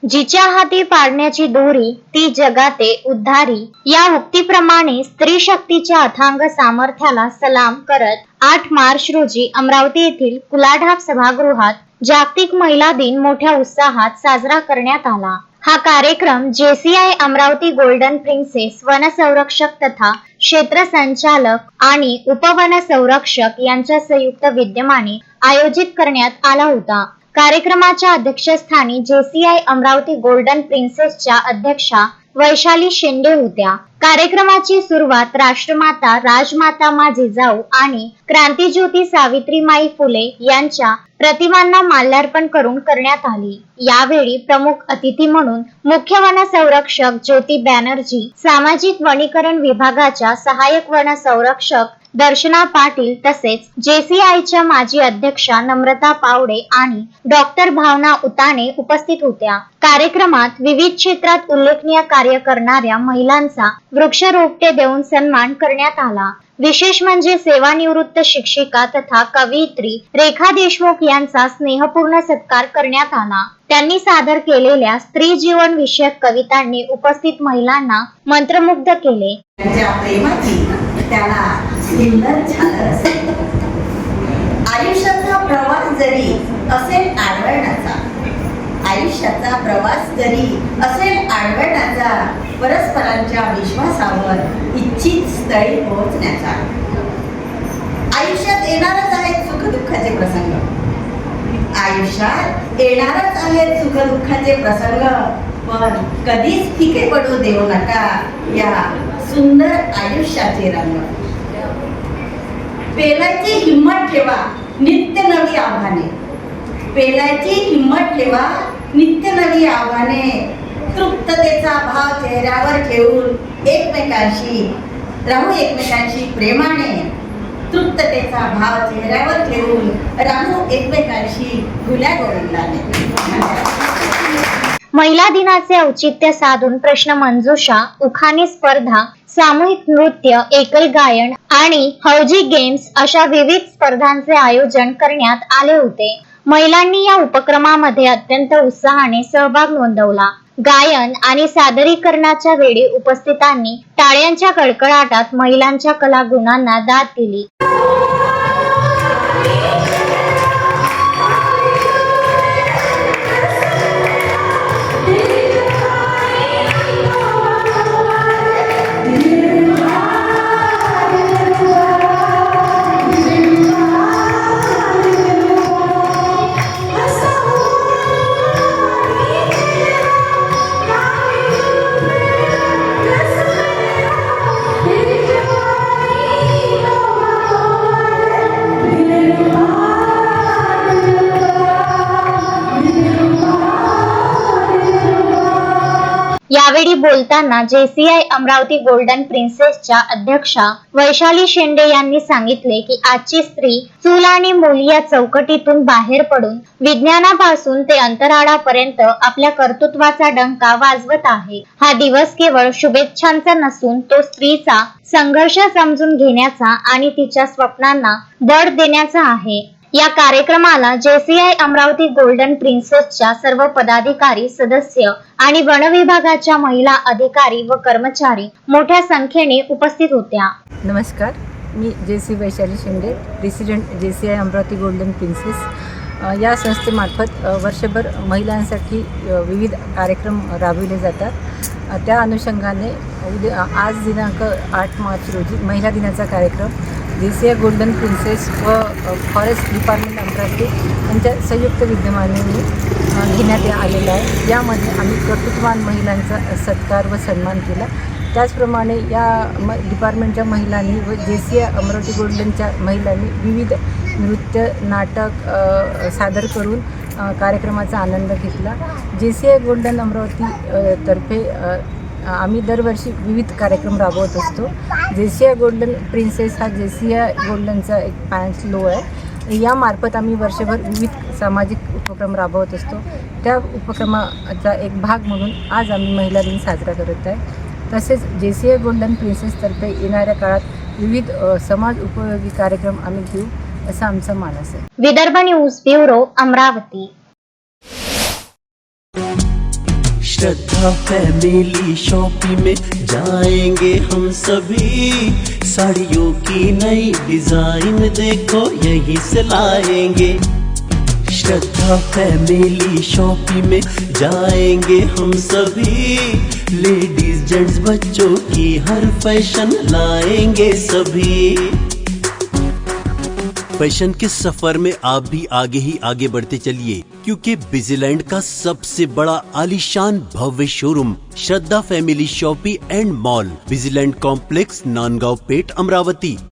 जिच्या हाती पाडण्याची दोरी ती जगाते उद्धारी या उक्तीप्रमाणे स्त्री शक्तीच्या अथांग सामर्थ्याला सलाम करत 8 मार्च रोजी अमरावती येथील कुलाढाप सभागृहात जागतिक महिला दिन मोठ्या उत्साहात साजरा करण्यात आला। हा कार्यक्रम JCI अमरावती गोल्डन प्रिन्सेस वनसंरक्षक तथा क्षेत्र संचालक आणि उपवन संरक्षक यांच्या संयुक्त विद्यमाने आयोजित करण्यात आला होता। कार्यक्रमाच्या अध्यक्षस्थानी JCI अमरावती गोल्डन प्रिन्सेसच्या अध्यक्षा वैशाली शेंडे होत्या। कार्यक्रमाची सुरुवात राष्ट्रमाता राजमाता मा जिजाऊ आणि क्रांतिज्योती सावित्रीमाई फुले यांच्या प्रतिमांना माल्यार्पण करून करण्यात आली। यावेळी प्रमुख अतिथी म्हणून मुख्य वन संरक्षक ज्योती बॅनर्जी, सामाजिक वनीकरण विभागाच्या सहाय्यक वन संरक्षक दर्शना पाटील तसेच JCIच्या माजी अध्यक्षा नम्रता पावडे आणि डॉक्टर भावना उताने उपस्थित होत्या। कार्यक्रमात विविध क्षेत्रात उल्लेखनीय कार्य करणाऱ्या महिलांचा वृक्षरोपटे देऊन सन्मान करण्यात आला। विशेष म्हणजे सेवानिवृत्त शिक्षिका तथा कवयित्री रेखा देशमुख यांचा स्नेहपूर्ण सत्कार करण्यात आला। त्यांनी सादर केलेल्या स्त्री जीवन विषयक कवितांनी उपस्थित महिलांना मंत्रमुग्ध केले। त्याला सुंदर झालं असेल। आयुष्याचा प्रवास जरी असेल आडवण्याचा, आयुष्याचा प्रवास जरी असेल आडवण्याचा, परस्परांच्या विश्वासावर इच्छित स्थळी पोहोचण्याचा। आयुष्यात येणारच आहेत सुख दुःखाचे प्रसंग, आयुष्यात येणारच आहेत सुख दुःखाचे प्रसंग, पण कधीच फिके पडू देऊ नका या सुंदर आयुष्याचे रंग। पेलायची हिम्मत ठेवा नित्य नवी आव्हाने, पेलायची हिम्मत ठेवा नित्य नवी आव्हाने, तृप्ततेचा भाव चेहऱ्यावर ठेवून एकमेकांशी राहू, एकमेकांशी प्रेमाने, तृप्ततेचा भाव चेहऱ्यावर ठेवून राहू एकमेकांशी भुल्या गोविंदाने। महिला दिनाचे औचित्य साधून प्रश्न मंजुषा, उखाणी स्पर्धा, सामूहिक नृत्य, एकल गायन आणि हौजी गेम्स अशा विविध स्पर्धांचे आयोजन करण्यात आले होते। महिलांनी या उपक्रमामध्ये अत्यंत उत्साहाने सहभाग नोंदवला। गायन आणि सादरीकरणाच्या वेळी उपस्थितांनी टाळ्यांच्या कडकडाटात महिलांच्या कलागुणांना दाद दिली। यावेळी बोलताना JCI अमरावती गोल्डन प्रिन्सेसच्या अध्यक्षा वैशाली शेंडे यांनी सांगितले की आजची स्त्री चूल आणि मूल या चौकटीतून बाहेर पडून विज्ञानापासून ते अंतराळापर्यंत आपल्या कर्तृत्वाचा डंका वाजवत आहे। हा दिवस केवळ शुभेच्छांचा नसून तो स्त्रीचा संघर्ष समजून घेण्याचा आणि तिच्या स्वप्नांना बळ देण्याचा आहे। या कार्यक्रमाला JCI अमरावती गोल्डन प्रिन्सेसच्या सर्व पदाधिकारी, सदस्य आणि वन विभागाच्या महिला अधिकारी व कर्मचारी मोठ्या संख्येने उपस्थित होत्या। नमस्कार, मी JC Vaishali Shende, president JCI Amravati golden princess. या संस्थेमार्फत वर्षभर महिलांसाठी विविध कार्यक्रम राबविले जातात। त्या अनुषंगाने आज दिनांक 8 मार्च रोजी महिला दिनाचा कार्यक्रम JCI गोल्डन प्रिन्सेस व फॉरेस्ट डिपार्टमेंट अमरावती यांच्या संयुक्त विद्यमाने घेण्यात आलेला आहे। यामध्ये आम्ही कर्तृत्ववान महिलांचा सत्कार व सन्मान केला। त्याचप्रमाणे या डिपार्टमेंटच्या महिलांनी व JCI अमरावती गोल्डनच्या महिलांनी विविध नृत्य, नाटक सादर करून कार्यक्रमाचा आनंद घेतला। JCI गोल्डन अमरावती तर्फे आम्ही दरवर्षी विविध कार्यक्रम राबवत असतो। JCI गोल्डन प्रिन्सेस हा JCI गोल्डनचा एक फॅन्स लो आहे। यामार्फत आम्ही वर्षभर विविध सामाजिक उपक्रम राबवत असतो। त्या उपक्रमाचा एक भाग म्हणून आज आम्ही महिला दिन साजरा करत आहे। तसेच JCI गोल्डन प्रिन्सेसतर्फे येणाऱ्या काळात विविध समाज उपयोगी कार्यक्रम आम्ही घेऊ असा आमचा मानस आहे। Vidarbha news bureau, Amravati. Shraddha family shopping में जाएंगे हम सभी, साड़ियों की नई डिजाइन देखो यहीं से लाएंगे। श्रद्धा फैमिली शॉपिंग में जाएंगे हम सभी, लेडीज जेंट्स बच्चों की हर फैशन लाएंगे सभी। फैशन के सफर में आप भी आगे ही आगे बढ़ते चलिए, क्योंकि बिजीलैंड का सबसे बड़ा आलीशान भव्य showroom Shraddha family shopping and mall, Busyland complex, Nandgaon Peth, Amravati.